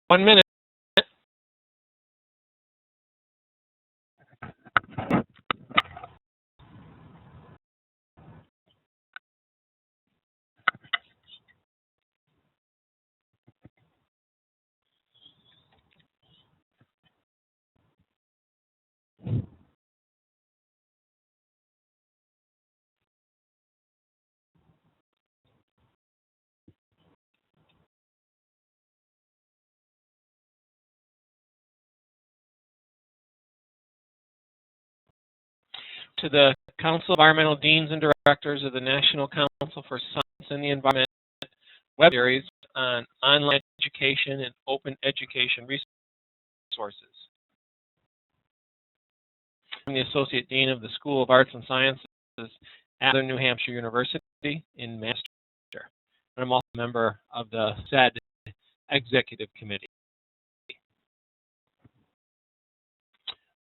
1 minute. To the Council of Environmental Deans and Directors of the National Council for Science and the Environment web series on online education and open education resources. I'm the Associate Dean of the School of Arts and Sciences at New Hampshire University in Manchester. And I'm also a member of the CEDD Executive Committee.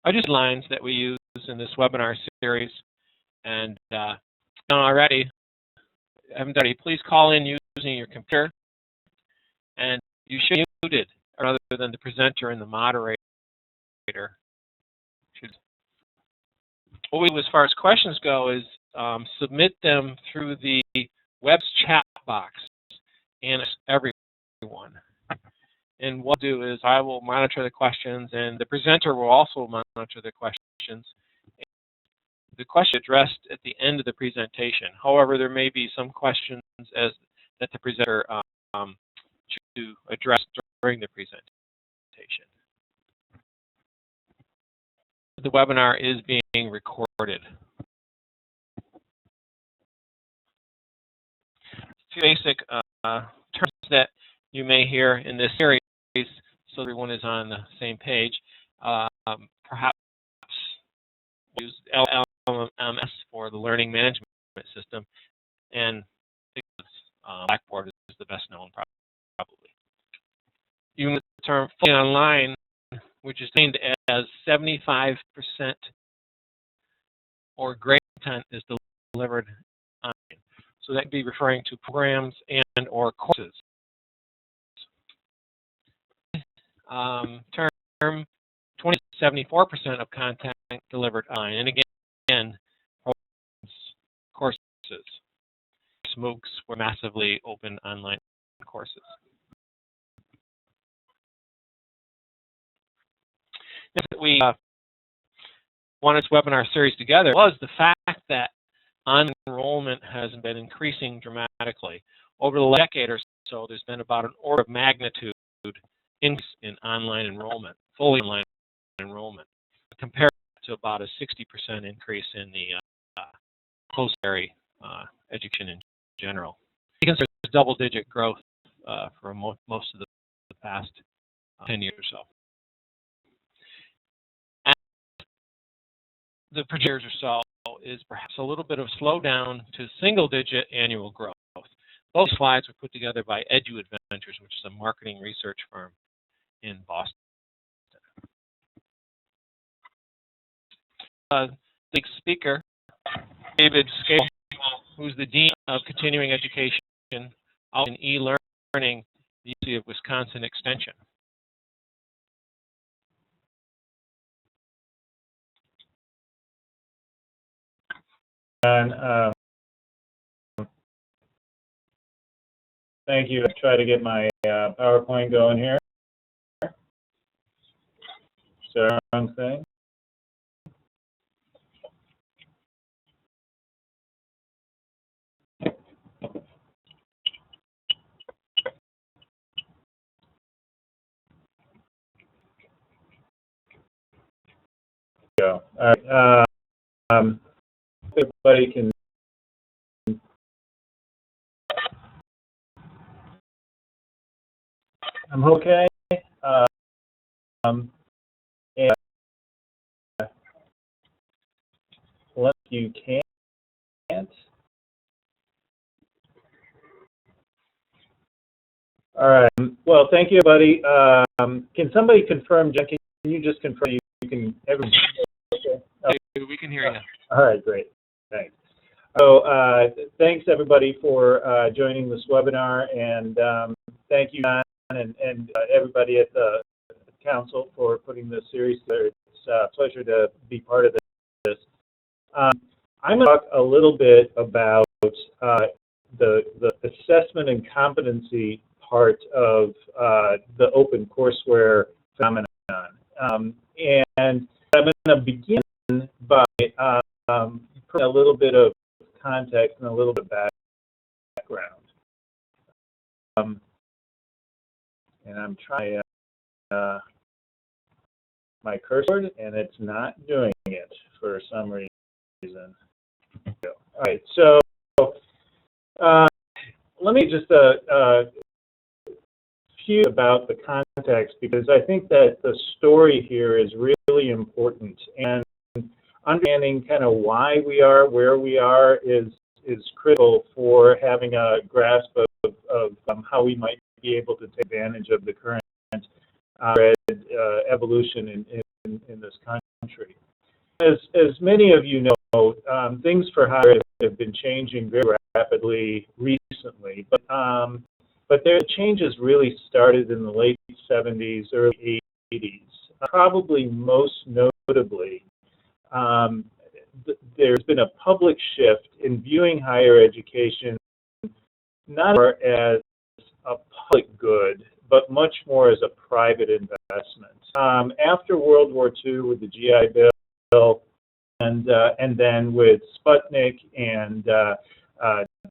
Are just lines that we use in this webinar series, and already, haven't already, please call in using your computer, and you should be muted other than the presenter and the moderator. What we do as far as questions go is submit them through the web's chat box and everyone. And what I'll do is I will monitor the questions, and the presenter will also monitor the questions. The question addressed at the end of the presentation. However, there may be some questions that the presenter to address during the presentation. The webinar is being recorded. A few basic terms that you may hear in this series, so everyone is on the same page. Perhaps use LMS for the learning management system, and Blackboard is the best known probably. You use the term fully online, which is named as 75% or greater content is delivered online. So that could be referring to programs and or courses. Term 74% of content delivered online, and again, courses. MOOCs were massively open online courses. We wanted this webinar series together was the fact that enrollment has been increasing dramatically. Over the last decade or so, there's been about an order of magnitude increase in online enrollment, fully online enrollment, compared to about a 60% increase in the post-secondary education in general. Because there's double-digit growth for most of the past 10 years or so. And the projections or so is perhaps a little bit of slowdown to single-digit annual growth. Both slides were put together by EduAdventures, which is a marketing research firm in Boston. The speaker, David Schejbal, who's the Dean of Continuing Education out in e-learning, the University of Wisconsin Extension. And thank you. I'll try to get my PowerPoint going here. So wrong thing. Go. All right. Everybody can. I'm okay. And unless you can't. All right. Well, thank you, everybody. Can somebody confirm, Jen? Can you just confirm you can? Everyone. Okay. We can hear you. All right, great. Thanks. So thanks, everybody, for joining this webinar, and thank you, John, and everybody at the council for putting this series together. It's a pleasure to be part of this. I'm going to talk a little bit about the assessment and competency part of the open courseware phenomenon. And I'm going to begin by putting a little bit of context and a little bit of background. And I'm trying my cursor, and it's not doing it for some reason. All right, so let me just few about the context, because I think that the story here is really important, and understanding kind of why we are where we are is critical for having a grasp of how we might be able to take advantage of the current evolution in this country. As many of you know, things for higher ed have been changing very rapidly recently, but their changes really started in the late 70s, early 80s. Probably most notably, there's been a public shift in viewing higher education not as a public good, but much more as a private investment. After World War II with the GI Bill, and then with Sputnik and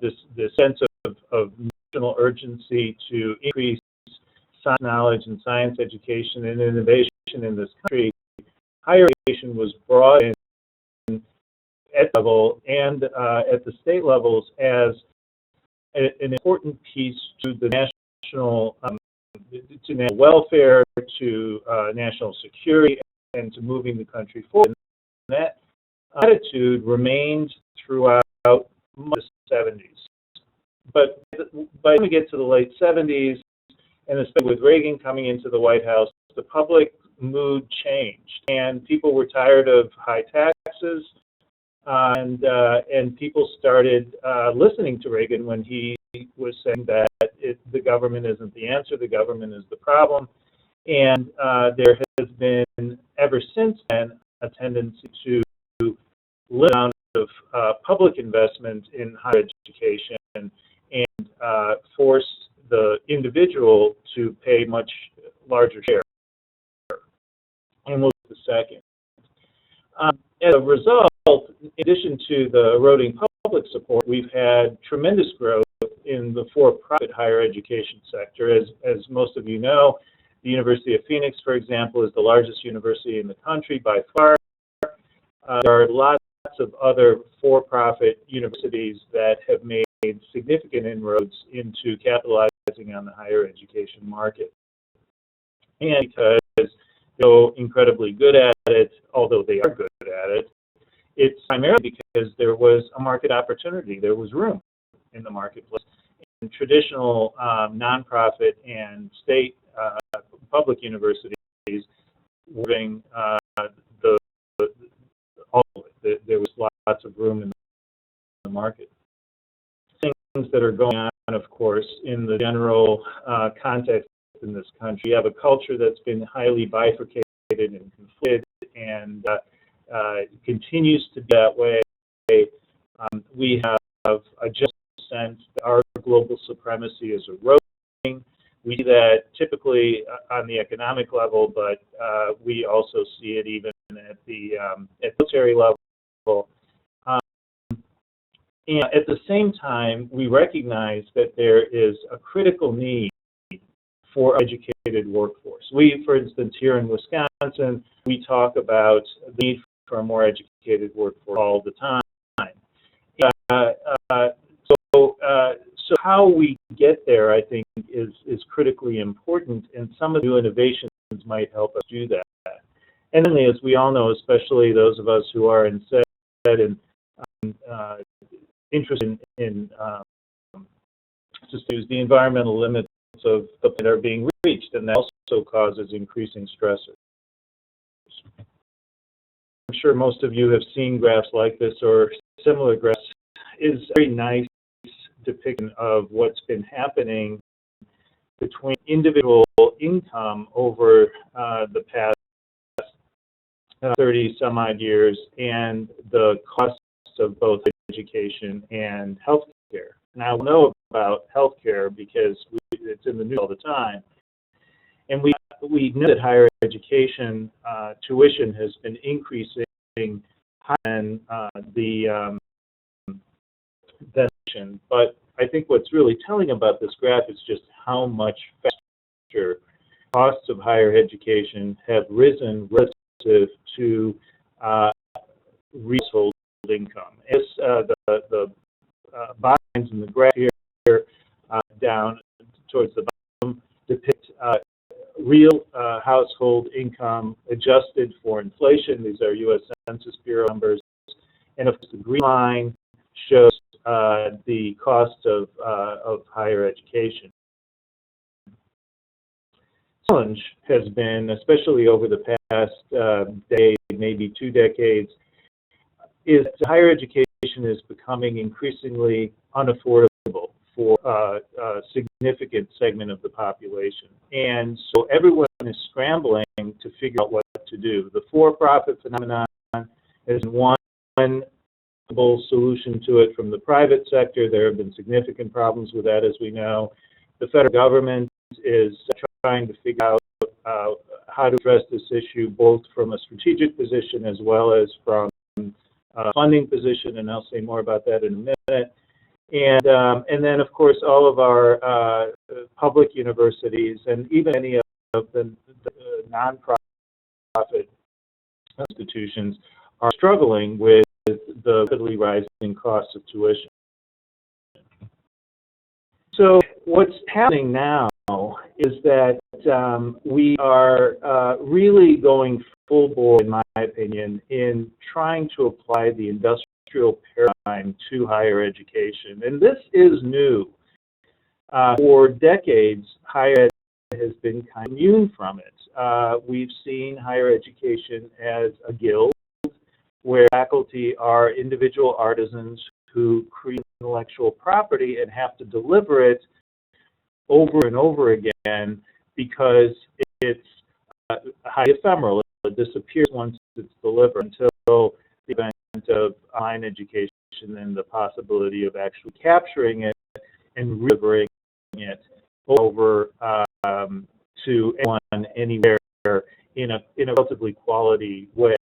this sense of national urgency to increase science knowledge and science education and innovation in this country, higher education was brought in at the level and at the state levels as an important piece to the national to national welfare, to national security, and to moving the country forward. And that attitude remained throughout most of the 70s. But by the time we get to the late 70s, and especially with Reagan coming into the White House, the public mood changed, and people were tired of high taxes, and people started listening to Reagan when he was saying that the government isn't the answer, the government is the problem. And there has been, ever since then, a tendency to limit the amount of public investment in higher education and force the individual to pay much larger share. And we'll look at the second. As a result, in addition to the eroding public support, we've had tremendous growth in the for-profit higher education sector. As most of you know, the University of Phoenix, for example, is the largest university in the country by far. There are lots of other for-profit universities that have made significant inroads into capitalizing on the higher education market. And because they're so incredibly good at it, although they are good at it, it's primarily because there was a market opportunity. There was room in the marketplace. And traditional nonprofit and state public universities were doing there was lots of room in the market. Things that are going on, of course, in the general context in this country. You have a culture that's been highly bifurcated and conflicted, and continues to be that way. We have a just sense that our global supremacy is eroding. We see that typically on the economic level, but we also see it even at the military level. And at the same time, we recognize that there is a critical need for educated workforce. We, for instance, here in Wisconsin, we talk about the need for a more educated workforce all the time. So how we get there, I think, is critically important, and some of the new innovations might help us do that. And then, as we all know, especially those of us who are in CEDD and interested in systems, the environmental limits of the planet are being reached, and that also causes increasing stressors. I'm sure most of you have seen graphs like this or similar graphs. Is very nice depiction of what's been happening between individual income over the past 30 some odd years and the costs of both education and healthcare. Now, we know about healthcare because it's in the news all the time. And we know that higher education tuition has been increasing higher than the nation. But I think what's really telling about this graph is just how much faster costs of higher education have risen relative to household income. As the lines in the graph here down towards the bottom depict real household income adjusted for inflation. These are U.S. Census Bureau numbers. And of course, the green line shows the cost of higher education. The challenge has been, especially over the past decade, maybe 2 decades, is that higher education is becoming increasingly unaffordable for a significant segment of the population. And so everyone is scrambling to figure out what to do. The for-profit phenomenon is one solution to it from the private sector. There have been significant problems with that, as we know. The federal government is trying to figure out how to address this issue, both from a strategic position as well as from a funding position, and I'll say more about that in a minute. And then, of course, all of our public universities and even any of the nonprofit institutions are struggling with the rapidly rising costs of tuition. So what's happening now is that we are really going full bore, in my opinion, in trying to apply the industrial paradigm to higher education. And this is new. For decades, higher ed has been kind of immune from it. We've seen higher education as a guild where faculty are individual artisans who create intellectual property and have to deliver it over and over again because it's highly ephemeral. It disappears once it's delivered until the event of online education and the possibility of actually capturing it and delivering it over to anyone, anywhere, in a relatively quality way.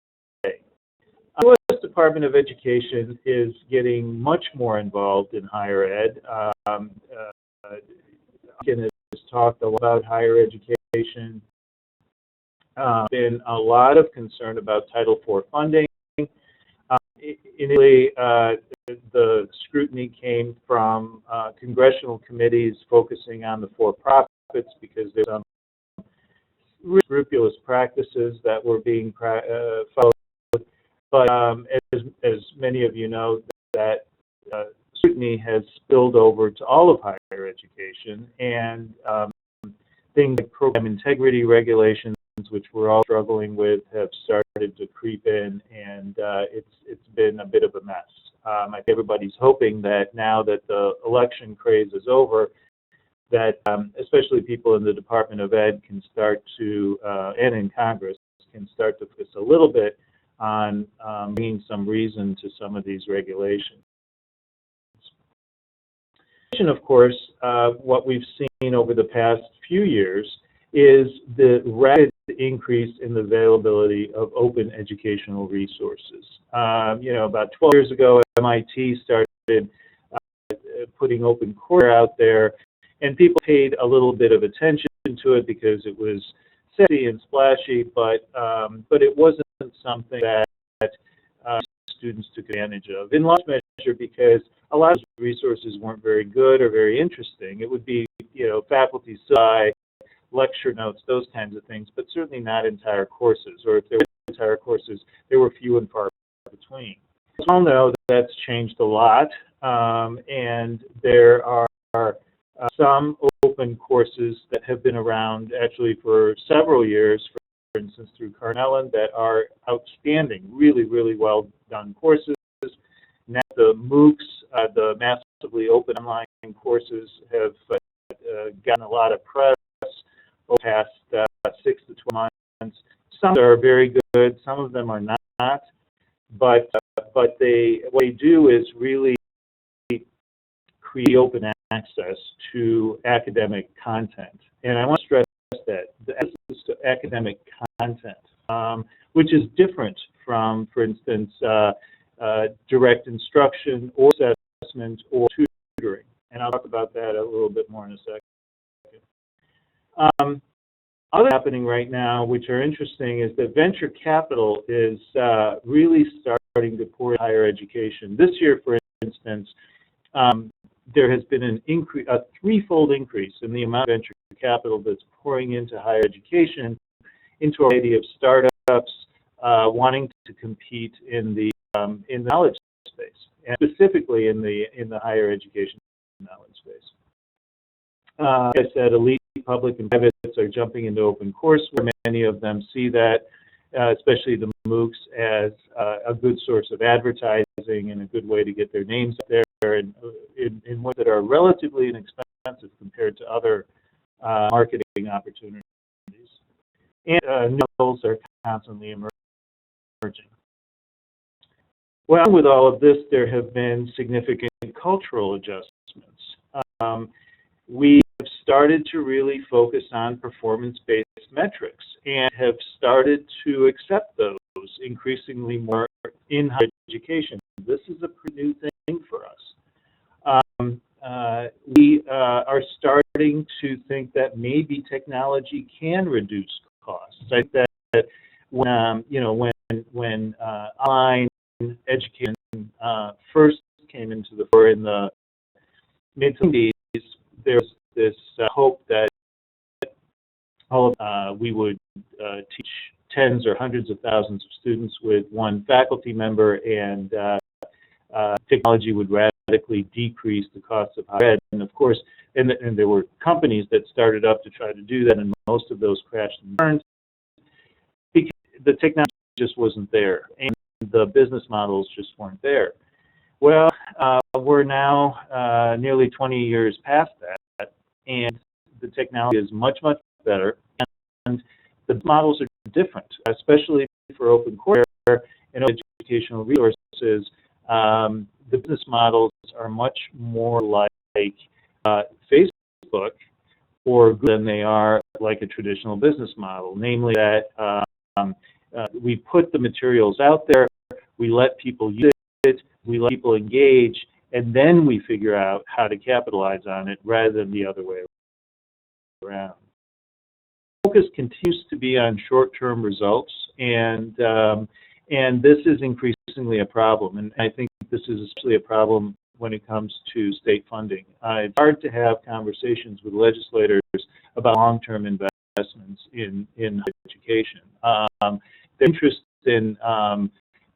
The U.S. Department of Education is getting much more involved in higher ed. Ken has talked a lot about higher education. Been a lot of concern about Title IV funding. Initially, the scrutiny came from congressional committees focusing on the for-profits because there's some scrupulous practices that were being followed. But as many of you know, that scrutiny has spilled over to all of higher education, and things like program integrity regulations, which we're all struggling with, have started to creep in, and it's been a bit of a mess. I think everybody's hoping that now that the election craze is over, that especially people in the Department of Ed can start to, and in Congress, can start to focus a little bit on bringing some reason to some of these regulations. Of course, what we've seen over the past few years is the rapid increase in the availability of open educational resources. About 12 years ago, MIT started putting open courses out there, and people paid a little bit of attention to it because it was sexy and splashy, but it wasn't something that students took advantage of, in large measure because a lot of resources weren't very good or very interesting. It would be, faculty side, lecture notes, those kinds of things, but certainly not entire courses. Or if there were entire courses, they were few and far between. We all know that's changed a lot, and there are some open courses that have been around actually for several years, for instance, through Carnellen, that are outstanding, really, really well done courses. Now the MOOCs, the massively open online courses, have gotten a lot of press over the past 6 to 12 months. Some are very good, some of them are not, but what they do is really create open access to academic content. And I want to stress that, the access to academic content, which is different from, for instance, direct instruction or assessment or tutoring. And I'll talk about that a little bit more in a second. Other happening right now, which are interesting, is that venture capital is really starting to pour into higher education. This year, for instance, there has been an increase, a threefold increase in the amount of venture capital that's pouring into higher education, into a variety of startups wanting to compete in the knowledge space, and specifically in the higher education knowledge space. As I said, elite public and privates are jumping into open courseware. Many of them see that, especially the MOOCs, as a good source of advertising and a good way to get their names out there in ways that are relatively inexpensive compared to other marketing opportunities. And new models are constantly emerging. Well, with all of this, there have been significant cultural adjustments. We have started to really focus on performance-based metrics and have started to accept those increasingly more in higher education. This is a pretty new thing for us. We are starting to think that maybe technology can reduce costs. I think that when online education first came into the fore in the mid-70s, there was this hope that we would teach tens or hundreds of thousands of students with one faculty member, and technology would radically decrease the cost of higher ed. And of course, and there were companies that started up to try to do that, and most of those crashed and burned because the technology just wasn't there, and the business models just weren't there. Well, we're now nearly 20 years past that, and the technology is much, much better, and the models are different, especially for open courseware and educational resources. The business models are much more like Facebook or Google than they are like a traditional business model, namely that we put the materials out there, we let people use it, we let people engage, and then we figure out how to capitalize on it rather than the other way around. Focus continues to be on short-term results, and this is increasingly a problem, and I think this is especially a problem when it comes to state funding. It's hard to have conversations with legislators about long-term investments in education. They're interested in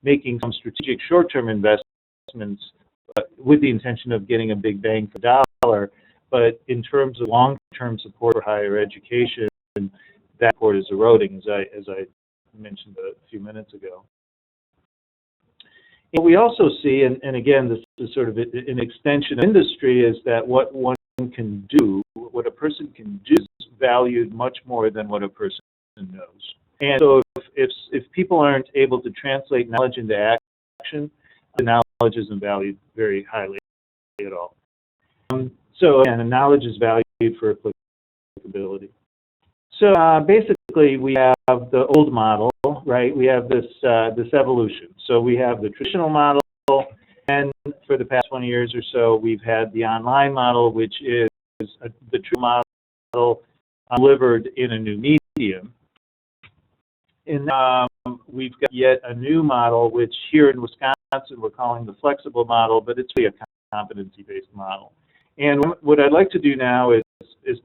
making some strategic short-term investments with the intention of getting a big bang for dollar, but in terms of long-term support for higher education, that support is eroding, as I mentioned a few minutes ago. What we also see, and again, this is sort of an extension of industry, is that what one can do, what a person can do, is valued much more than what a person knows. And so if people aren't able to translate knowledge into action, the knowledge isn't valued very highly at all. So again, the knowledge is valued for applicability. So basically, we have the old model, right? We have this evolution. So we have the traditional model, and for the past 20 years or so, we've had the online model, which is the true model delivered in a new medium. And we've got yet a new model, which here in Wisconsin we're calling the flexible model, but it's really a competency-based model. And what I'd like to do now is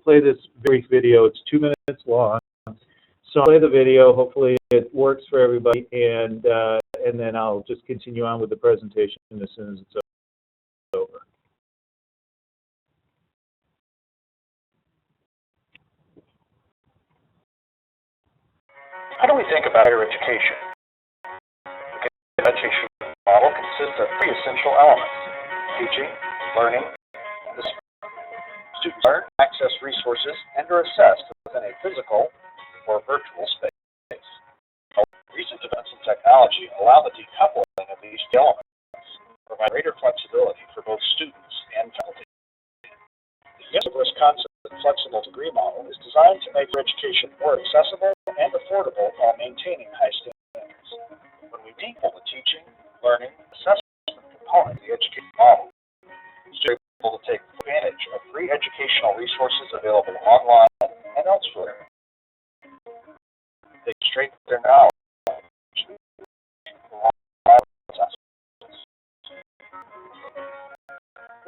play this brief video. It's 2 minutes long. So I'll play the video. Hopefully it works for everybody, and then I'll just continue on with the presentation as soon as it's over. How do we think about higher education? The education model consists of 3 essential elements: teaching, learning, and the students learn, practice, access resources and are assessed within a physical or virtual space. Recent developments in technology allow the decoupling of these elements, provide greater flexibility for both students and faculty. The University of Wisconsin flexible degree model is designed to make education more accessible and affordable while maintaining high standards. When we decouple the teaching, learning, assessment component of the education model, students are able to take advantage of free educational resources available online and elsewhere. They strengthen their knowledge.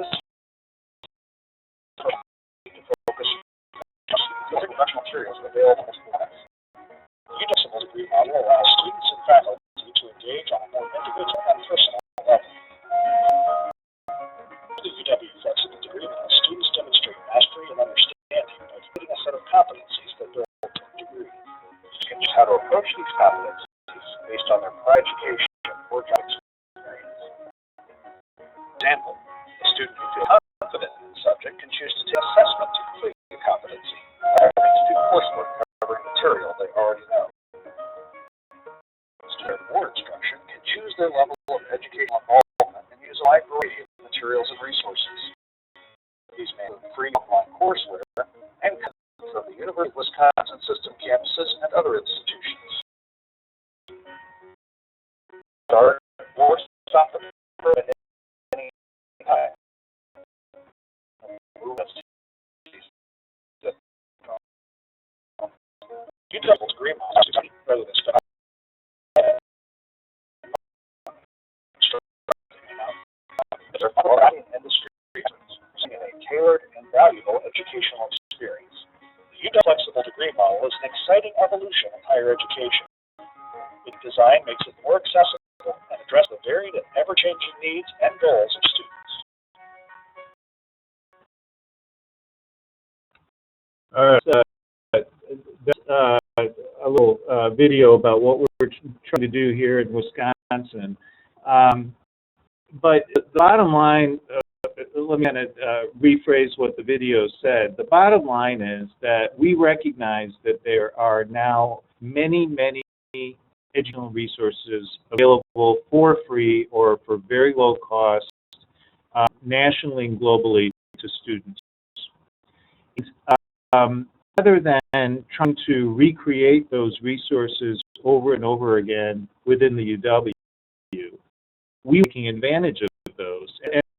This is focus on professional materials available as class. The flexible degree model allows students and faculty to engage on a more individual and personal level. The UW flexible degree model, students demonstrate mastery and understanding by completing a set of competencies that build a degree. Students can choose how to approach these competencies based on their prior education or job experience. For example, a student who feels confident in the subject can choose to take assessment to complete the competency, or to do coursework covering material they already know. Student board instruction can choose their level of educational involvement and use a wide variety of materials and resources. These may include free online courseware and content from the University of Wisconsin system campuses and other institutions. Start or stop the program at any time. You double degree model rather than spend industry using a tailored and valuable educational experience. The UW flexible degree model is an exciting evolution of higher education. Its design makes it more accessible and addresses the varied and ever-changing needs and goals of students. All right, a little video about what we're trying to do here in Wisconsin. But the bottom line, let me rephrase what the video said. The bottom line is that we recognize that there are now many, many educational resources available for free or for very low cost nationally and globally to students. Rather than trying to recreate those resources over and over again within the UW, we're taking advantage of those,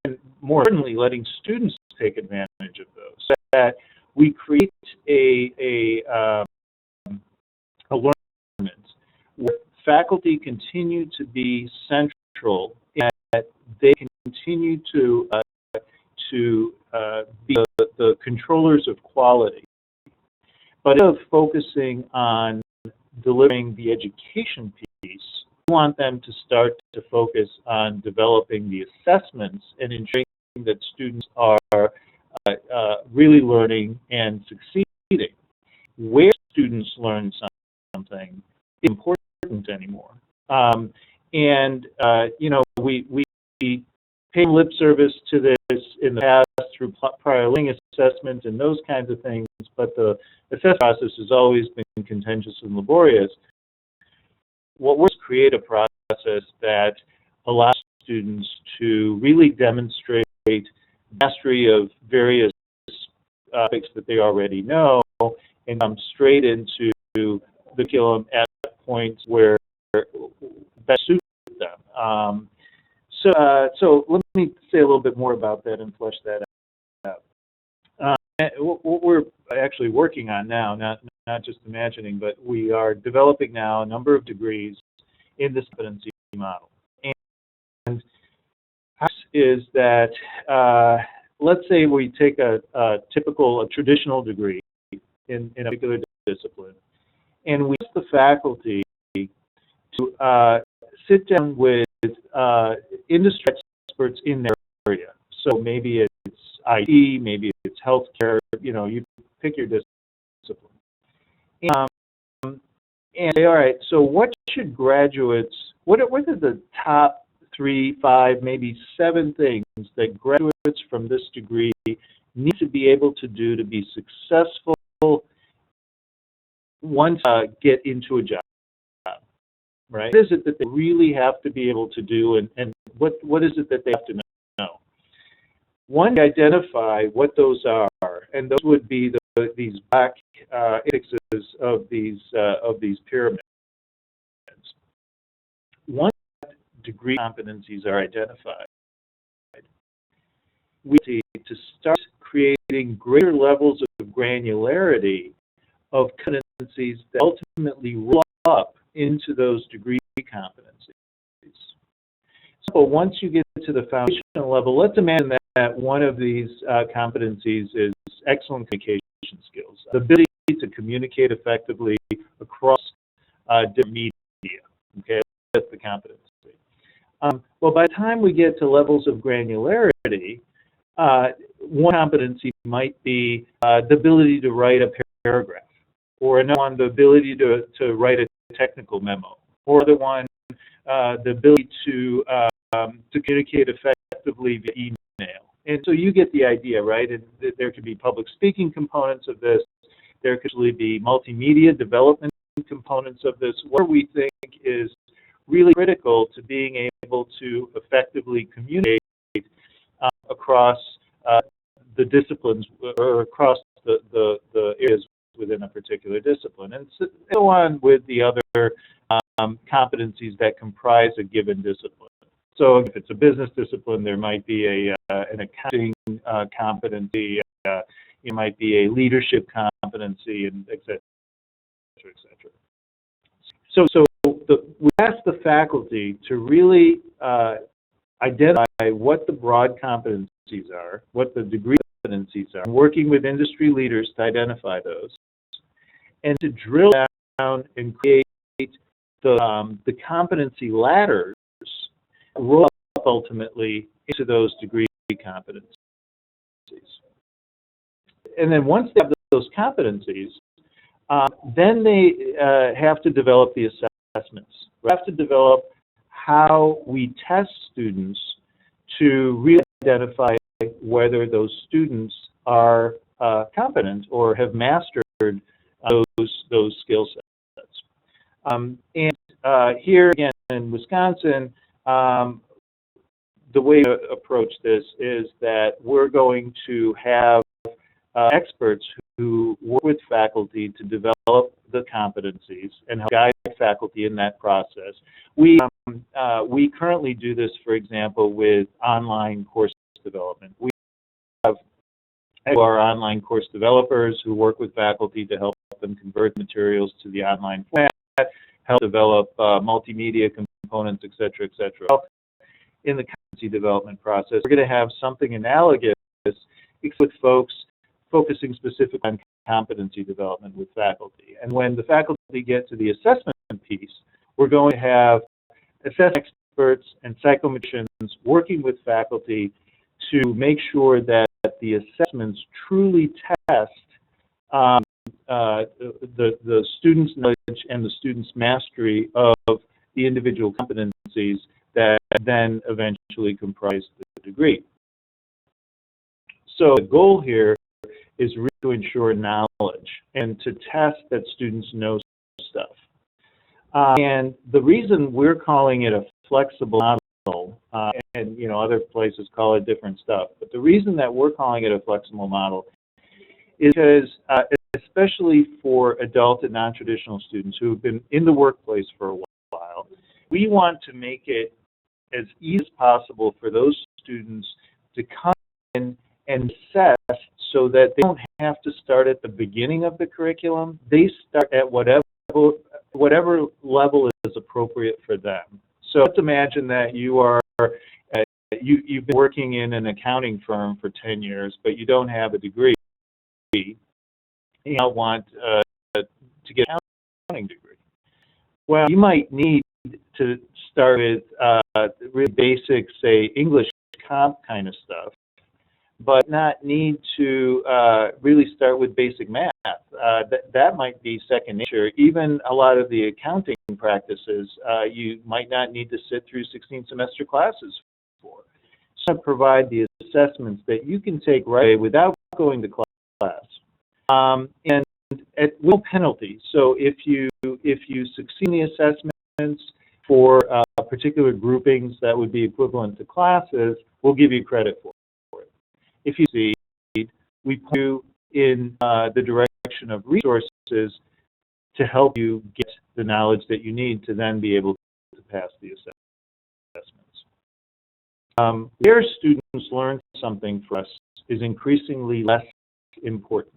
and more importantly, letting students take advantage of those, so that we create a learning where faculty continue to be central, and that they continue to be the controllers of quality. But instead of focusing on delivering the education piece, we want them to start to focus on developing the assessments and ensuring that students are really learning and succeeding. Where students learn something is important anymore. We pay lip service to this in the past through prior learning assessment and those kinds of things, but the assessment process has always been contentious and laborious. What we're create a process that allows students to really demonstrate mastery of various topics that they already know and come straight into the curriculum at points where best suits them. So let me say a little bit more about that and flesh that out. What we're actually working on now, not just imagining, but we are developing now a number of degrees in this competency model. And is that let's say we take a traditional degree in a particular discipline, and we ask the faculty to sit down with industry experts in their area. So maybe it's IT, maybe it's healthcare, you pick your discipline. And say, all right, so what should graduates, what are the top 3, 5, maybe 7 things that graduates from this degree need to be able to do to be successful once get into a job, right? What is it that they really have to be able to do, and what is it that they have to know? One, identify what those are, and those would be these black indexes of these pyramids. Once degree competencies are identified, we need to start creating greater levels of granularity of competencies that ultimately roll up into those degree competencies. So once you get to the foundational level, let's imagine that one of these competencies is excellent communication skills, the ability to communicate effectively across different media. Okay, that's the competency. Well, by the time we get to levels of granularity, one competency might be the ability to write a paragraph, or another one, the ability to write a technical memo, or the one, the ability to communicate effectively via email. And so you get the idea, right? And there could be public speaking components of this. There could actually be multimedia development components of this, where we think is really critical to being able to effectively communicate across the disciplines or across the areas within a particular discipline, and so on with the other competencies that comprise a given discipline. So if it's a business discipline, there might be an accounting competency, it might be a leadership competency, and et cetera, et cetera. So we ask the faculty to really identify what the broad competencies are, what the degree competencies are, working with industry leaders to identify those, and to drill down and create the competency ladders, roll up ultimately into those degree competencies. And then once they have those competencies, then they have to develop the assessments. We have to develop how we test students to really identify whether those students are competent or have mastered those skill sets. And here again in Wisconsin, the way to approach this is that we're going to have experts who work with faculty to develop the competencies and help guide faculty in that process. We currently do this, for example, with online course development. We have our online course developers who work with faculty to help them convert materials to the online format, help develop multimedia components, et cetera, et cetera. In the competency development process, we're going to have something analogous with folks focusing specifically on competency development with faculty. And when the faculty get to the assessment piece, we're going to have assessment experts and psychometricians working with faculty to make sure that the assessments truly test the student's knowledge and the student's mastery of the individual competencies that then eventually comprise the degree. So the goal here is really to ensure knowledge and to test that students know stuff. And the reason we're calling it a flexible model, and other places call it different stuff, but the reason that we're calling it a flexible model is because, especially for adult and non-traditional students who have been in the workplace for a while, we want to make it as easy as possible for those students to come in and assess so that they don't have to start at the beginning of the curriculum. They start at whatever level is appropriate for them. So let's imagine that you've been working in an accounting firm for 10 years, but you don't have a degree. You don't want to get an accounting degree. Well, you might need to start with really basic, say, English comp kind of stuff, but not need to really start with basic math. That might be second nature. Even a lot of the accounting practices, you might not need to sit through 16 semester classes for. provide the assessments that you can take right away without going to class, and at no penalty. So if you succeed in the assessments for particular groupings that would be equivalent to classes, we'll give you credit for it. If you succeed, we point you in the direction of resources to help you get the knowledge that you need to then be able to pass the assessments. Where students learn something for us is increasingly less important.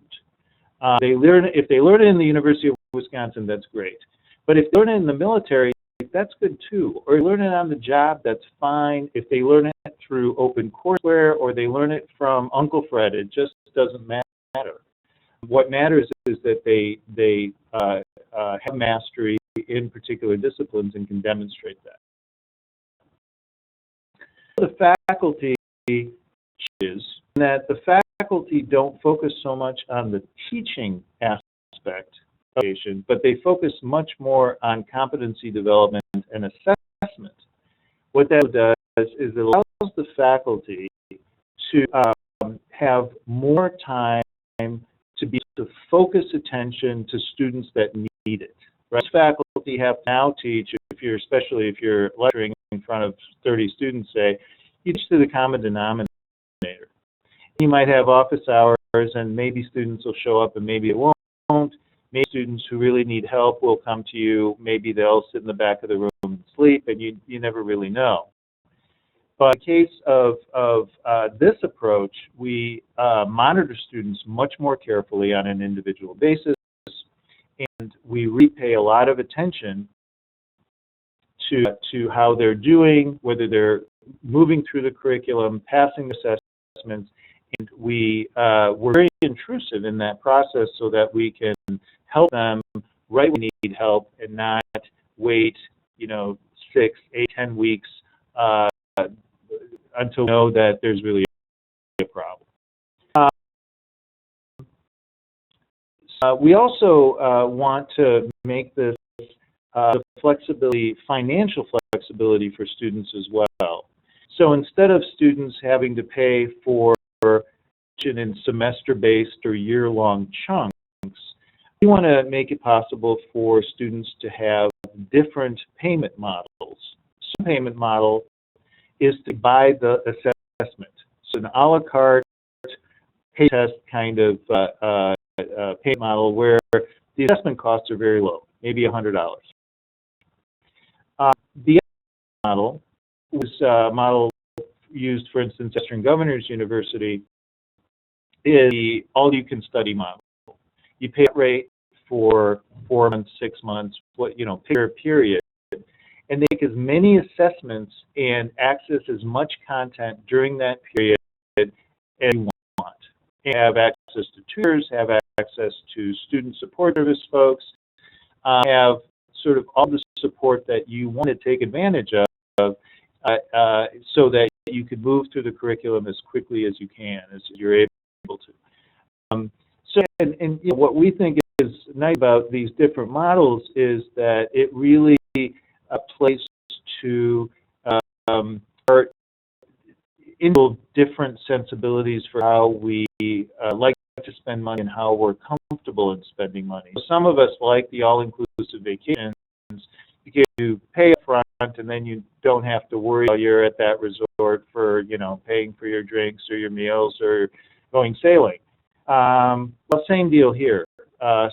If they learn it in the University of Wisconsin, that's great. But if they learn it in the military, that's good too. Or learn it on the job, that's fine. If they learn it through OpenCourseWare or they learn it from Uncle Fred, it just doesn't matter. What matters is that they have mastery in particular disciplines and can demonstrate that. The faculty is that the faculty don't focus so much on the teaching aspect of education, but they focus much more on competency development and assessment. What that does is it allows the faculty to have more time to be able to focus attention to students that need it. Right? Faculty have to now teach, especially if you're lecturing in front of 30 students, say, you teach to the common denominator. You might have office hours, and maybe students will show up and maybe it won't. Maybe students who really need help will come to you. Maybe they'll sit in the back of the room and sleep, and you never really know. But in the case of this approach, we monitor students much more carefully on an individual basis, and we really pay a lot of attention to how they're doing, whether they're moving through the curriculum, passing assessments, and we're very intrusive in that process so that we can help them right when they need help and not wait, 6, 8, 10 weeks until we know that there's really a problem. We also want to make this the flexibility, financial flexibility for students as well. So instead of students having to pay for in semester-based or year-long chunks, we want to make it possible for students to have different payment models. So one payment model is to buy the assessment. So an a la carte pay test kind of payment model where the assessment costs are very low, maybe $100. The other model was a model used, for instance, at Western Governors University, is the all-you-can-study model. You pay a rate for 4 months, 6 months, pick a period, and they make as many assessments and access as much content during that period as you want. And have access to tutors, have access to student support service folks, have sort of all the support that you want to take advantage of so that you can move through the curriculum as quickly as you can, as you're able to. What we think is nice about these different models is that it really plays to our individual different sensibilities for how we like to spend money and how we're comfortable in spending money. So some of us like the all-inclusive vacations because you pay up front and then you don't have to worry while you're at that resort for, paying for your drinks or your meals or going sailing. Well, same deal here.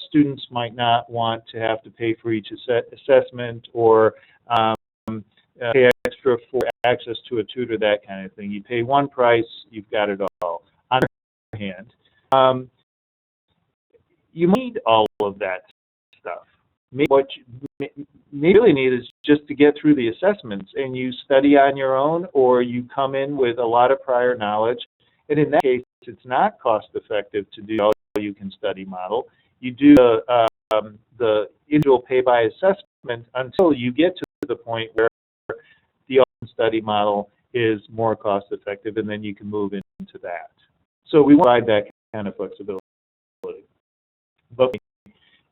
Students might not want to have to pay for each assessment or pay extra for access to a tutor, that kind of thing. You pay one price, you've got it all. On the other hand, you need all of that stuff. Maybe what you really need is just to get through the assessments, and you study on your own, or you come in with a lot of prior knowledge. And in that case, it's not cost-effective to do all-you-can-study model. You do the individual pay-by-assessment until you get to the point where the all-you-can-study model is more cost-effective, and then you can move into that. So we provide that kind of flexibility. But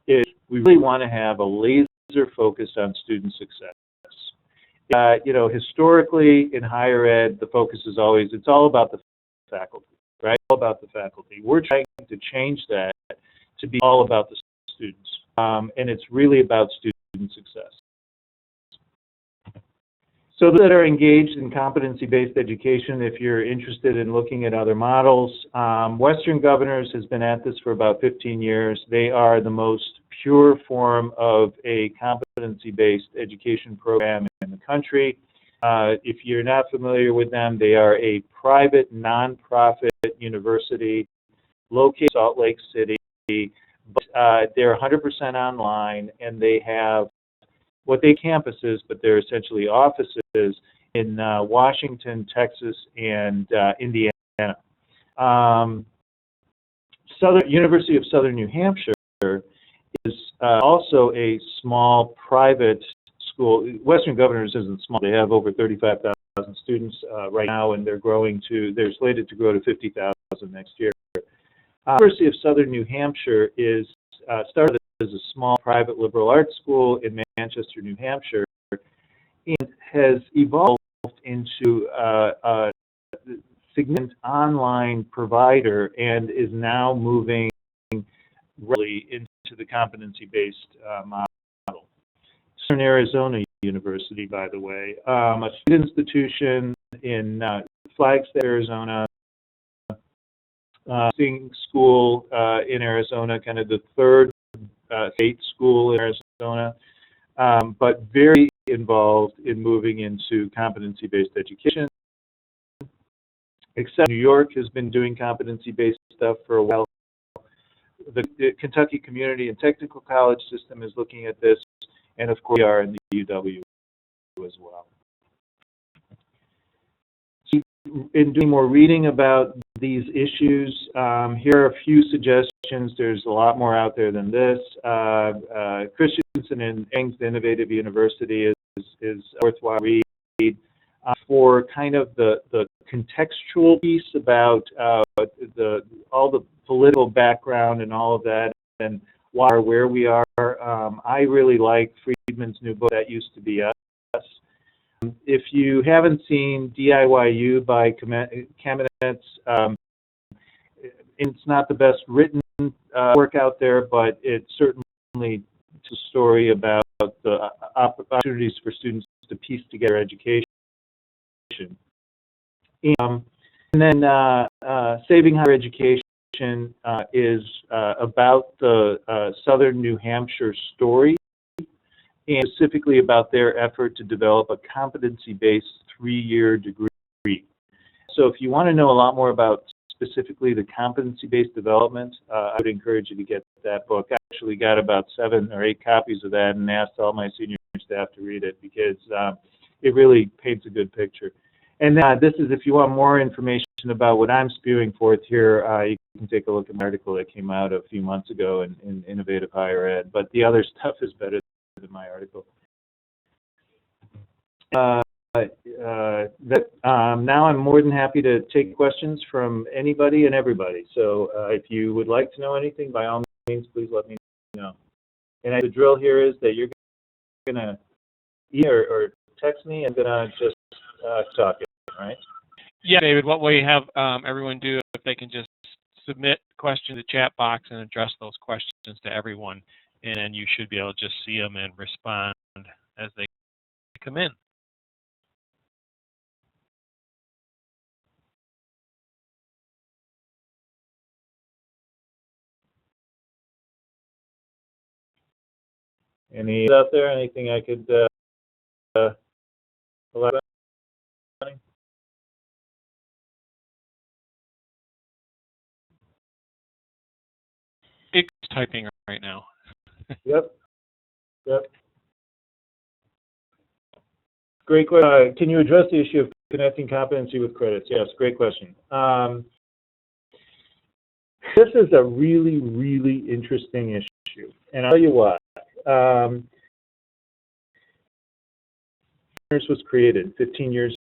we really want to have a laser focus on student success. You know, historically in higher ed, the focus is always, it's all about the faculty, right? All about the faculty. We're trying to change that to be all about the students. And it's really about student success. So those that are engaged in competency-based education, if you're interested in looking at other models, Western Governors has been at this for about 15 years. They are the most pure form of a competency-based education program in the country. If you're not familiar with them, they are a private, nonprofit university located in Salt Lake City. But, they're 100% online, and they have what they campuses, but they're essentially offices in Washington, Texas, and Indiana. University of Southern New Hampshire is also a small private school. Western Governors isn't small. They have over 35,000 students right now, and they're slated to grow to 50,000 next year. University of Southern New Hampshire is started as a small private liberal arts school in Manchester, New Hampshire, and has evolved into a significant online provider and is now moving really into the competency-based model. Southern Arizona University, by the way, a state institution in Flagstaff, Arizona, school in Arizona, kind of the third state school in Arizona, but very involved in moving into competency-based education. Except New York has been doing competency-based stuff for a while. The Kentucky Community and Technical College system is looking at this, and of course we are in the UW as well. In doing more reading about these issues, here are a few suggestions. There's a lot more out there than this. Christensen and Eng's Innovative University is a worthwhile read for kind of the contextual piece about all the political background and all of that, and where we are. I really like Friedman's new book, That Used to Be Us. If you haven't seen DIYU by Kamenetz, it's not the best written work out there, but it certainly is a story about the opportunities for students to piece together education. And then Saving Higher Education is about the Southern New Hampshire story, and specifically about their effort to develop a competency-based 3-year degree. So if you want to know a lot more about specifically the competency-based development, I would encourage you to get that book. I actually got about 7 or 8 copies of that and asked all my senior staff to read it because it really paints a good picture. And this is, if you want more information about what I'm spewing forth here, you can take a look at my article that came out a few months ago in Innovative Higher Ed. But the other stuff is better than my article. Now I'm more than happy to take questions from anybody and everybody. So if you would like to know anything, by all means, please let me know. And the drill here is that you're going to email or text me, and then I'll just talk it, right? Yeah, David, what we have everyone do, if they can just submit questions in the chat box and address those questions to everyone, and then you should be able to just see them and respond as they come in. Any out there? Anything I could elaborate on? It's typing right now. Yep. Great question. Can you address the issue of connecting competency with credits? Yes, great question. This is a really, really interesting issue, and I'll tell you why. This was created 15 years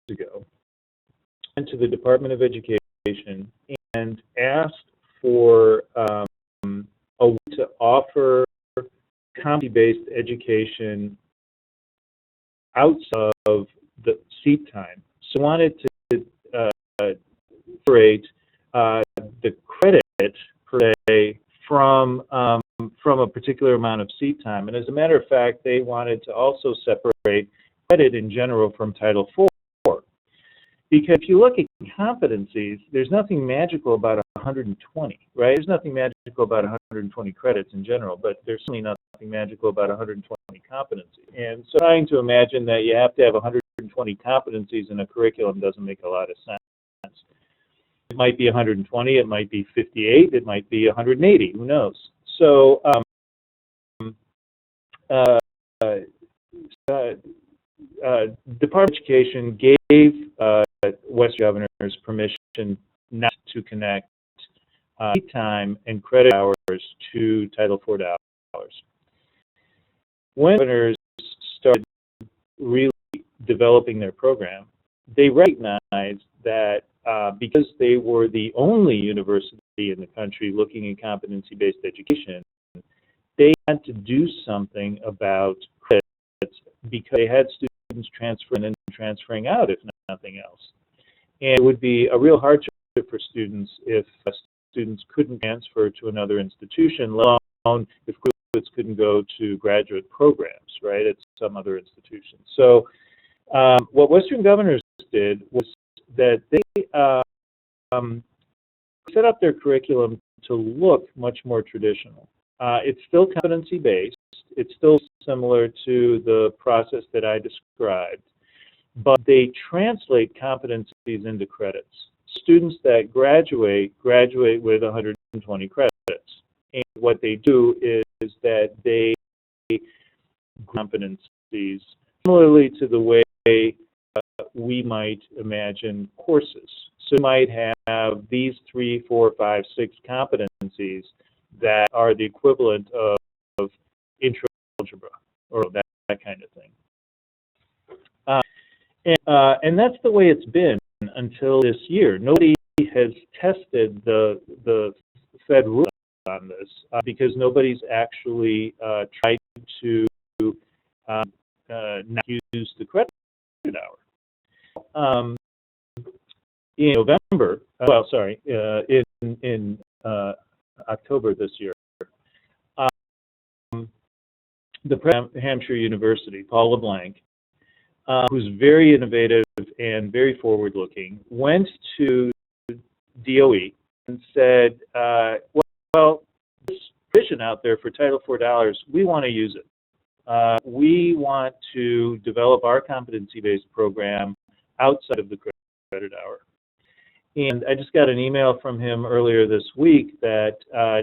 ago into the Department of Education and asked for a way to offer competency-based education outside of the seat time. So I wanted to separate the credit per se from a particular amount of seat time. And as a matter of fact, they wanted to also separate credit in general from Title IV. Because if you look at competencies, there's nothing magical about 120, right? There's nothing magical about 120 credits in general, but there's certainly nothing magical about 120 competencies. And so trying to imagine that you have to have 120 competencies in a curriculum doesn't make a lot of sense. It might be 120, it might be 58, it might be 180, who knows? So Department of Education gave West Governors permission not to connect seat time and credit hours to Title IV dollars. When governors started really developing their program, they recognized that because they were the only university in the country looking at competency-based education, they had to do something about credits because they had students transferring in and transferring out, if nothing else. And it would be a real hardship for students if students couldn't transfer to another institution, let alone if graduates couldn't go to graduate programs, right, at some other institution. So what Western Governors did was that they set up their curriculum to look much more traditional. It's still competency-based. It's still similar to the process that I described, but they translate competencies into credits. Students that graduate with 120 credits. And what they do is that they competencies similarly to the way we might imagine courses. So you might have these 3, 4, 5, 6 competencies that are the equivalent of intro algebra or that kind of thing. And that's the way it's been until this year. Nobody has tested the Fed rule on this because nobody's actually tried to not use the credit hour. In November, in October this year, the president of Hampshire University, Paul LeBlanc, who's very innovative and very forward-looking, went to DOE and said, well, this provision out there for Title IV dollars, we want to use it. We want to develop our competency-based program outside of the credit hour. And I just got an email from him earlier this week that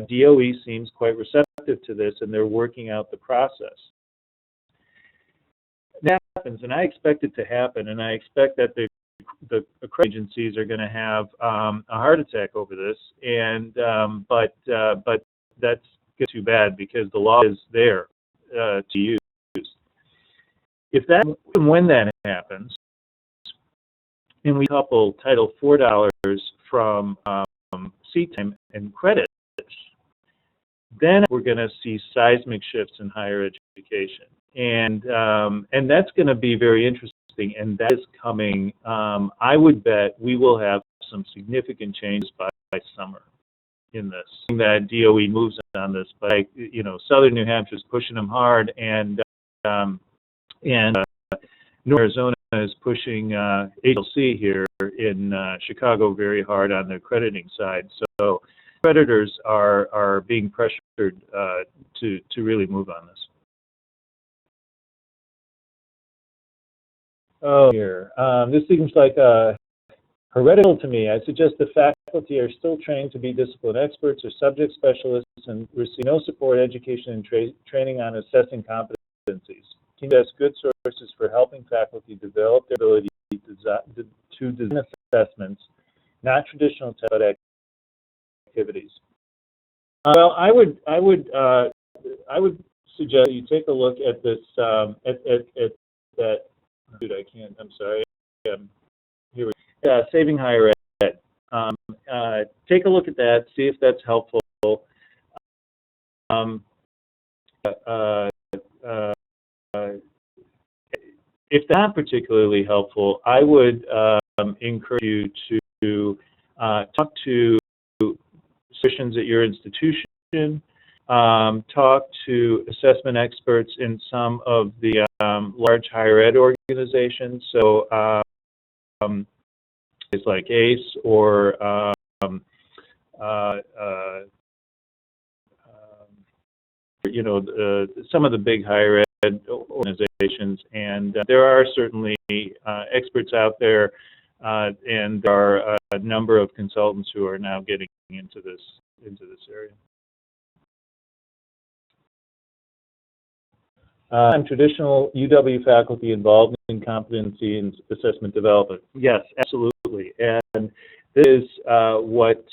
DOE seems quite receptive to this, and they're working out the process. That happens, and I expect it to happen, and I expect that the accrediting agencies are going to have a heart attack over this, and but that's too bad because the law is there to use. If that, when that happens, and we couple Title IV dollars from seat time and credits, then we're going to see seismic shifts in higher education, and that's going to be very interesting. And that is coming. I would bet we will have some significant changes by summer in this. That DOE moves on this, but Southern New Hampshire is pushing them hard, and North Arizona is pushing HLC here in Chicago very hard on the accrediting side. So creditors are being pressured to really move on this. Oh, here. This seems like heretical to me. I suggest the faculty are still trained to be discipline experts or subject specialists and receive no support, education, and training on assessing competencies. Team has good sources for helping faculty develop their ability to design assessments, not traditional test activities. Well, I would suggest you take a look at this at that. Dude, I can't. I'm sorry. Here we go. Saving Higher Ed. Take a look at that. See if that's helpful. If that's not particularly helpful, I would encourage you to talk to physicians at your institution, talk to assessment experts in some of the large higher ed organizations, so it's like ACE or some of the big higher ed organizations, and there are certainly experts out there, and there are a number of consultants who are now getting into this area. Traditional UW faculty involved in competency and assessment development. Yes, absolutely, and this is what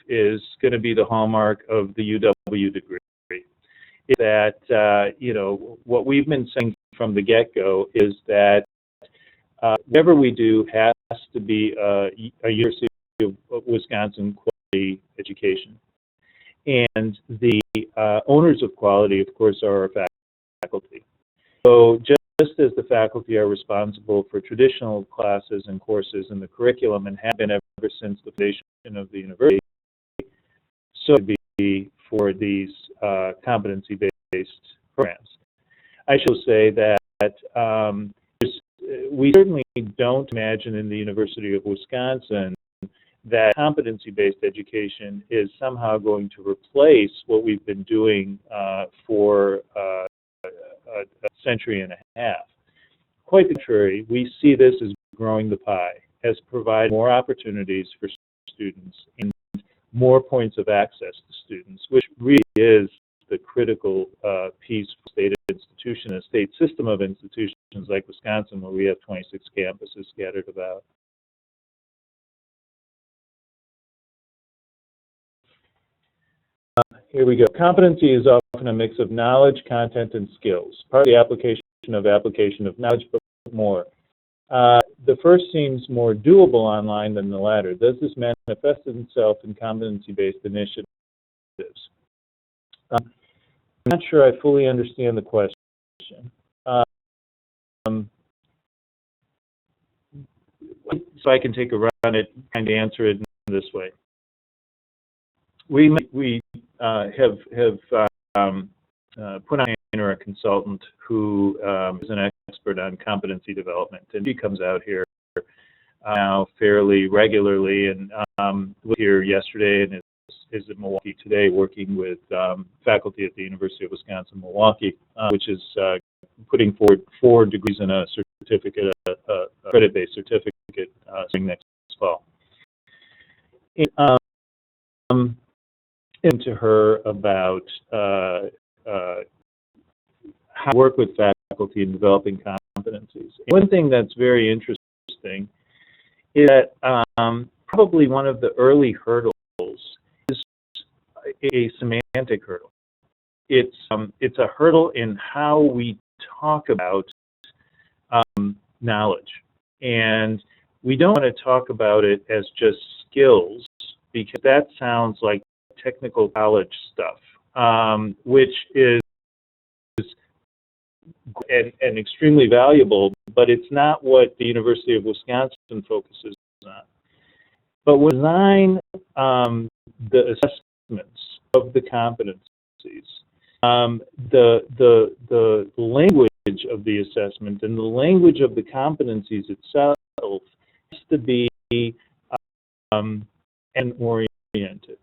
is going to be the hallmark of the UW degree. Is that what we've been saying from the get-go is that whatever we do has to be a University of Wisconsin quality education. And the owners of quality, of course, are our faculty. So just as the faculty are responsible for traditional classes and courses in the curriculum and have been ever since the foundation of the university, so it would be for these competency-based programs. I shall say that we certainly don't imagine in the University of Wisconsin that competency-based education is somehow going to replace what we've been doing for a century and a half. Quite the contrary, we see this as growing the pie, as providing more opportunities for students and more points of access to students, which really is the critical piece for a state institution, a state system of institutions like Wisconsin, where we have 26 campuses scattered about. Here we go. Competency is often a mix of knowledge, content, and skills. Part of the application of knowledge, but more. The first seems more doable online than the latter. Does this manifest itself in competency-based initiatives? I'm not sure I fully understand the question. So I can take a run at trying to answer it in this way. We have put on a consultant who is an expert on competency development, and she comes out here now fairly regularly, and was here yesterday and is in Milwaukee today, working with faculty at the University of Wisconsin-Milwaukee, which is putting forward 4 degrees in a certificate, a credit-based certificate, starting next fall. To her about how to work with faculty in developing competencies. One thing that's very interesting is that probably one of the early hurdles is a semantic hurdle. It's a hurdle in how we talk about knowledge, and we don't want to talk about it as just skills, because that sounds like technical college stuff, which is and extremely valuable, but it's not what the University of Wisconsin focuses on. But we design the assessments of the competencies, the language of the assessment and the language of the competencies itself has to be and oriented.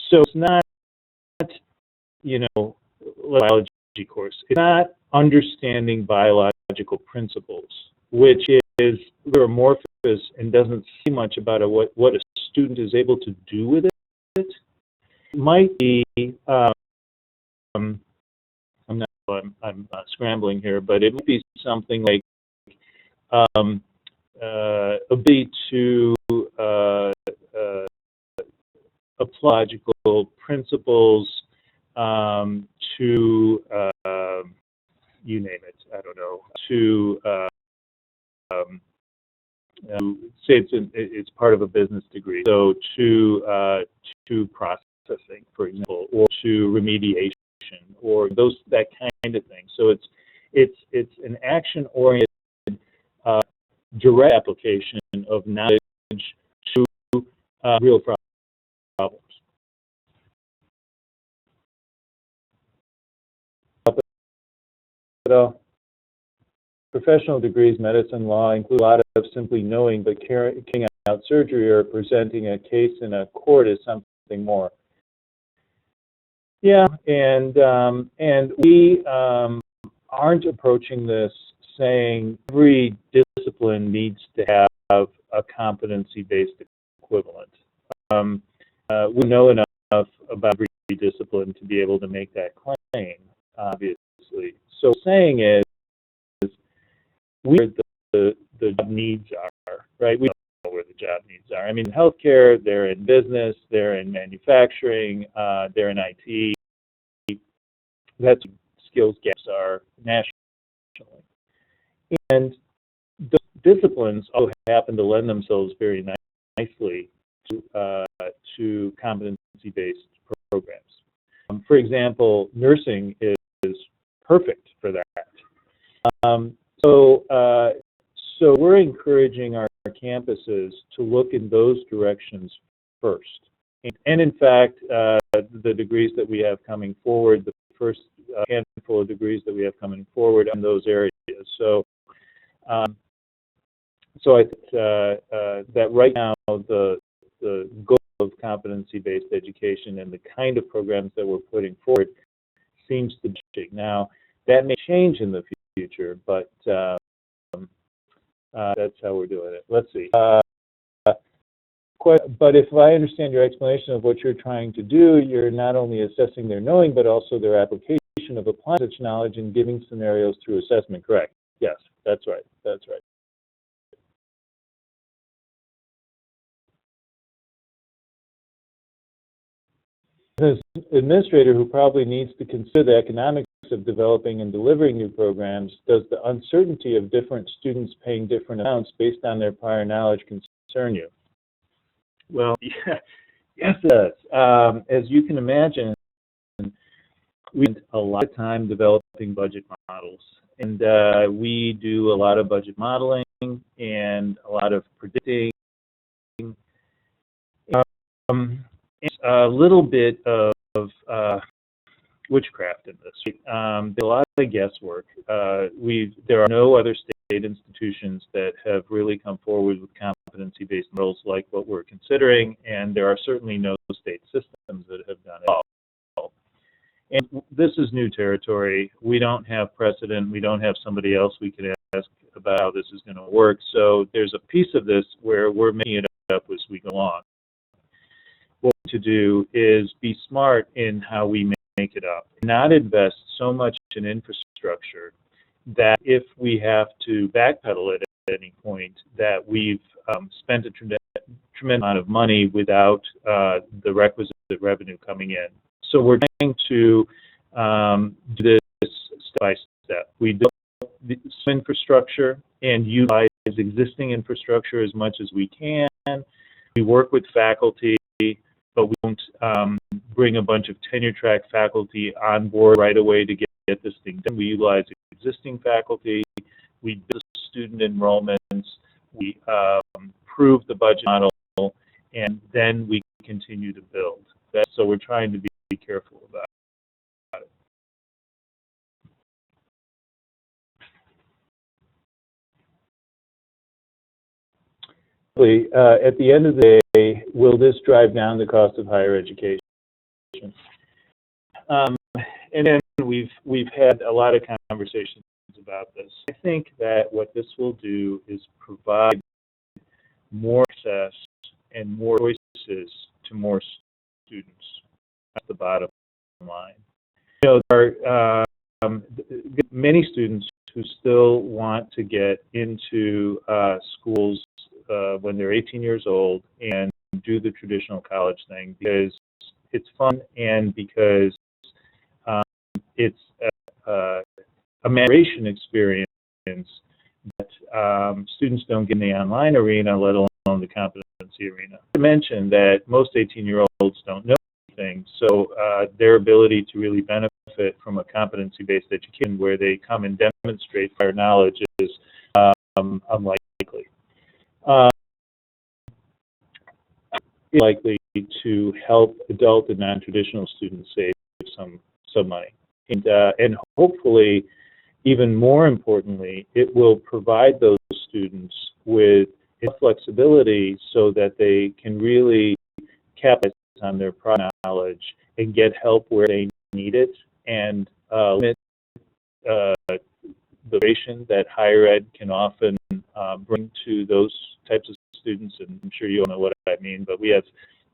So it's not, biology course. It's not understanding biological principles, which is very amorphous and doesn't say much about what a student is able to do with it. It might be, I'm scrambling here, but it might be something like ability to apply logical principles to, you name it, I don't know, to say it's part of a business degree, so to processing, for example, or to remediation, or that kind of thing. So an action-oriented, direct application of knowledge to real problems. Professional degrees, medicine, law, include a lot of simply knowing, but carrying out surgery or presenting a case in a court is something more. Yeah, and we aren't approaching this saying every discipline needs to have a competency-based equivalent. We know enough about every discipline to be able to make that claim, obviously. So saying is, where the job needs are, right? We don't know where the job needs are. I mean, in healthcare, they're in business, they're in manufacturing, they're in IT. That's what skills gaps are nationally. And the disciplines also happen to lend themselves very nicely to competency-based programs. For example, nursing is perfect for that. So we're encouraging our campuses to look in those directions first. And in fact, the degrees that we have coming forward, the first handful of degrees that we have coming forward in those areas. So I think that right now the goal of competency-based education and the kind of programs that we're putting forward seems to be. Now, that may change in the future, but that's how we're doing it. Let's see. But if I understand your explanation of what you're trying to do, you're not only assessing their knowing, but also their application of applying such knowledge and giving scenarios through assessment, correct? Yes, that's right. That's right. As an administrator who probably needs to consider the economics of developing and delivering new programs, does the uncertainty of different students paying different amounts based on their prior knowledge concern you? Well, yeah, yes, it does. As you can imagine, we spend a lot of time developing budget models, and we do a lot of budget modeling and a lot of predicting. A little bit of witchcraft in this. There's a lot of guesswork. There are no other state institutions that have really come forward with competency-based models like what we're considering, and there are certainly no state systems that have done it all. And this is new territory. We don't have precedent. We don't have somebody else we can ask about how this is going to work. So there's a piece of this where we're making it up as we go along. What we need to do is be smart in how we make it up, not invest so much in infrastructure that if we have to backpedal it at any point, that we've spent a tremendous amount of money without the requisite revenue coming in. So we're trying to do this step by step. We develop some infrastructure and utilize existing infrastructure as much as we can. We work with faculty, but we don't bring a bunch of tenure-track faculty on board right away to get this thing done. We utilize existing faculty, we do student enrollments, we prove the budget model, and then we continue to build. So we're trying to be careful about it. At the end of the day, will this drive down the cost of higher education? And then we've had a lot of conversations about this. I think that what this will do is provide more access and more choices to more students. That's the bottom line. You know, there are many students who still want to get into schools when they're 18 years old and do the traditional college thing because it's fun and because it's a maturation experience that students don't get in the online arena, let alone the competency arena. I mentioned that most 18-year-olds don't know anything, so their ability to really benefit benefit from a competency-based education where they come and demonstrate prior knowledge is unlikely. Likely to help adult and non-traditional students save some money, and hopefully, even more importantly, it will provide those students with enough flexibility so that they can really capitalize on their prior knowledge and get help where they need it, and limit the duration that higher ed can often bring to those types of students. And I'm sure you all know what I mean, but we have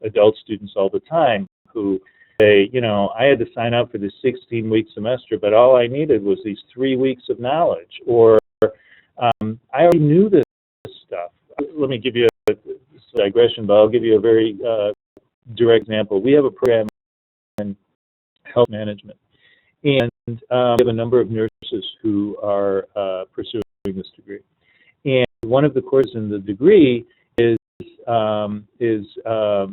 adult students all the time who say, you know, I had to sign up for this 16-week semester, but all I needed was these 3 weeks of knowledge, or I already knew this stuff. Let me give you a digression, but I'll give you a very direct example. We have a program in health management, and we have a number of nurses who are pursuing this degree. And one of the courses in the degree is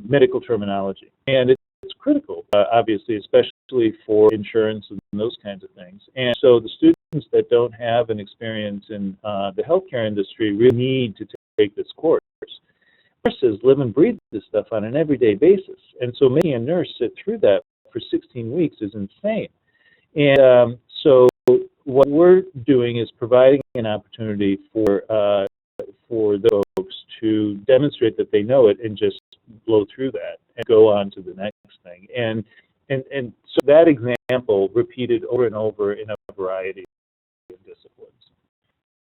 medical terminology, and it's critical, obviously, especially for insurance and those kinds of things. And so the students that don't have an experience in the healthcare industry really need to take this course. Nurses live and breathe this stuff on an everyday basis, and so making a nurse sit through that for 16 weeks is insane. And so what we're doing is providing an opportunity for the folks to demonstrate that they know it and just blow through that and go on to the next thing. And so that example repeated over and over in a variety of disciplines.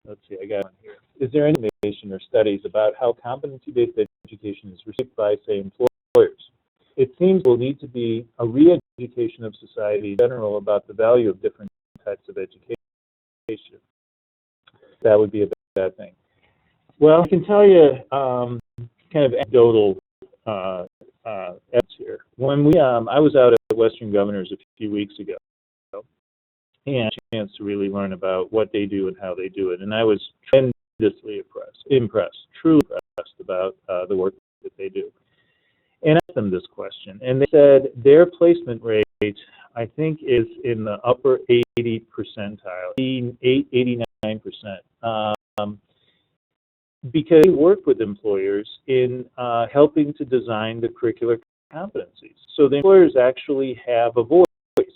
Let's see, I got one here. Is there any information or studies about how competency-based education is received by, say, employers? It seems there will need to be a re-education of society in general about the value of different types of education. That would be a bad thing. Well, I can tell you kind of anecdotal evidence here. When I was out at Western Governors a few weeks ago, and had a chance to really learn about what they do and how they do it, and I was tremendously impressed, truly impressed about the work that they do. And I asked them this question, and they said their placement rate, I think, is in the upper 80 percentile, 89%, because they work with employers in helping to design the curricular competencies. So the employers actually have a voice. It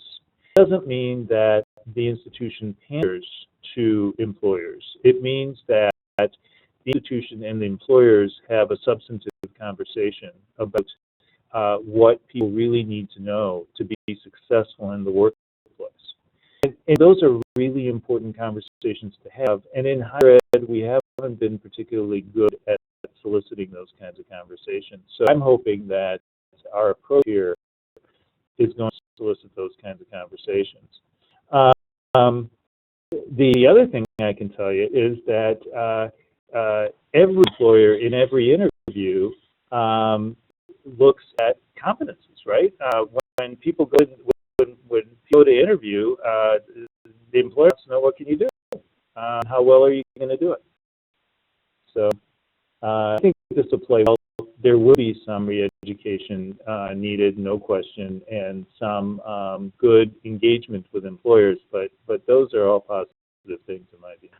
doesn't mean that the institution panders to employers. It means that the institution and the employers have a substantive conversation about what people really need to know to be successful in the workplace. And those are really important conversations to have. And in higher ed, we haven't been particularly good at soliciting those kinds of conversations. So I'm hoping that our approach here is going to solicit those kinds of conversations. The other thing I can tell you is that every employer in every interview looks at competencies, right? When people go to interview, the employer wants to know, what can you do? How well are you going to do it? So I think this will play well. There will be some re-education needed, no question, and some good engagement with employers, but those are all positive things in my view.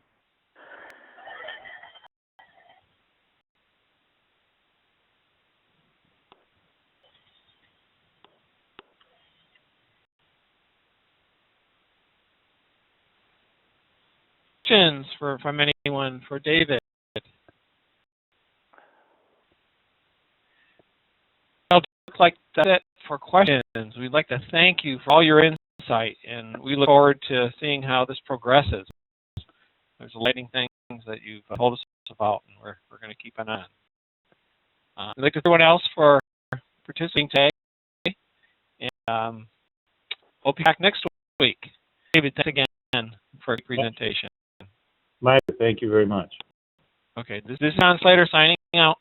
Questions from anyone for David? Looks like that's it for questions. We'd like to thank you for all your insight, and we look forward to seeing how this progresses. There's exciting things that you've told us about, and we're going to keep an eye on. I'd like to thank everyone else for participating today, and hope you're back next week. David, thanks again for your presentation. Mike, thank you very much. Okay, this is John Slater signing out.